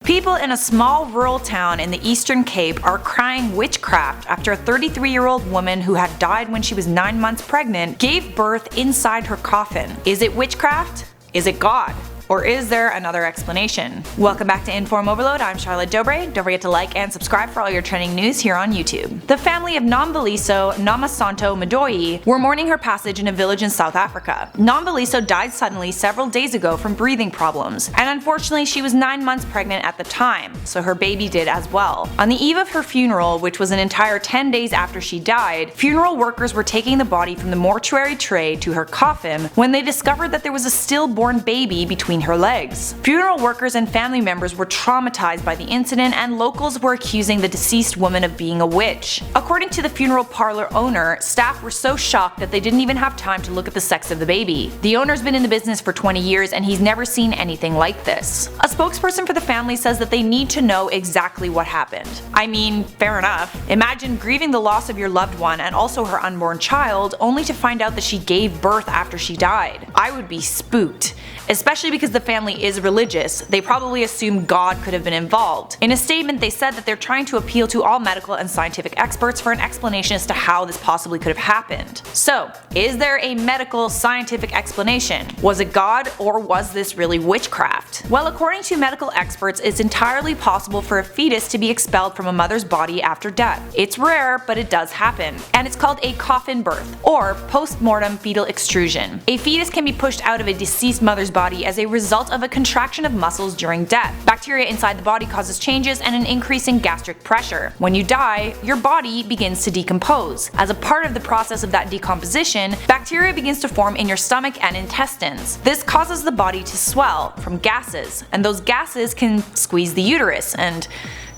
People in a small rural town in the Eastern Cape are crying witchcraft after a 33-year-old woman who had died when she was 9 months pregnant gave birth inside her coffin. Is it witchcraft? Is it God? Or is there another explanation? Welcome back to InformOverload, I'm Charlotte Dobre. Don't forget to like and subscribe for all your trending news here on YouTube. The family of Nombaliso Namasanto Madoyi were mourning her passage in a village in South Africa. Nombaliso died suddenly several days ago from breathing problems, and unfortunately she was 9 months pregnant at the time, so her baby did as well. On the eve of her funeral, which was an entire 10 days after she died, funeral workers were taking the body from the mortuary tray to her coffin when they discovered that there was a stillborn baby between her legs. Funeral workers and family members were traumatized by the incident, and locals were accusing the deceased woman of being a witch. According to the funeral parlor owner, staff were so shocked that they didn't even have time to look at the sex of the baby. The owner's been in the business for 20 years and he's never seen anything like this. A spokesperson for the family says that they need to know exactly what happened. I mean, fair enough. Imagine grieving the loss of your loved one and also her unborn child, only to find out that she gave birth after she died. I would be spooked. Especially because the family is religious, they probably assume God could have been involved. In a statement, they said that they're trying to appeal to all medical and scientific experts for an explanation as to how this possibly could have happened. So, is there a medical, scientific explanation? Was it God, or was this really witchcraft? Well, according to medical experts, it's entirely possible for a fetus to be expelled from a mother's body after death. It's rare, but it does happen, and it's called a coffin birth, or post-mortem fetal extrusion. A fetus can be pushed out of a deceased mother's body as a result of a contraction of muscles during death. Bacteria inside the body causes changes and an increase in gastric pressure. When you die, your body begins to decompose. As a part of the process of that decomposition, bacteria begins to form in your stomach and intestines. This causes the body to swell from gases, and those gases can squeeze the uterus and,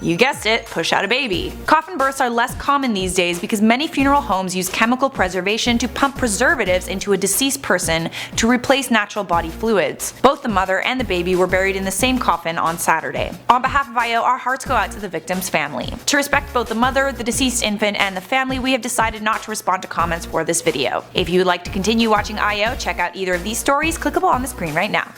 you guessed it, push out a baby. Coffin births are less common these days because many funeral homes use chemical preservation to pump preservatives into a deceased person to replace natural body fluids. Both the mother and the baby were buried in the same coffin on Saturday. On behalf of IO, our hearts go out to the victim's family. To respect both the mother, the deceased infant, and the family, we have decided not to respond to comments for this video. If you would like to continue watching IO, check out either of these stories clickable on the screen right now.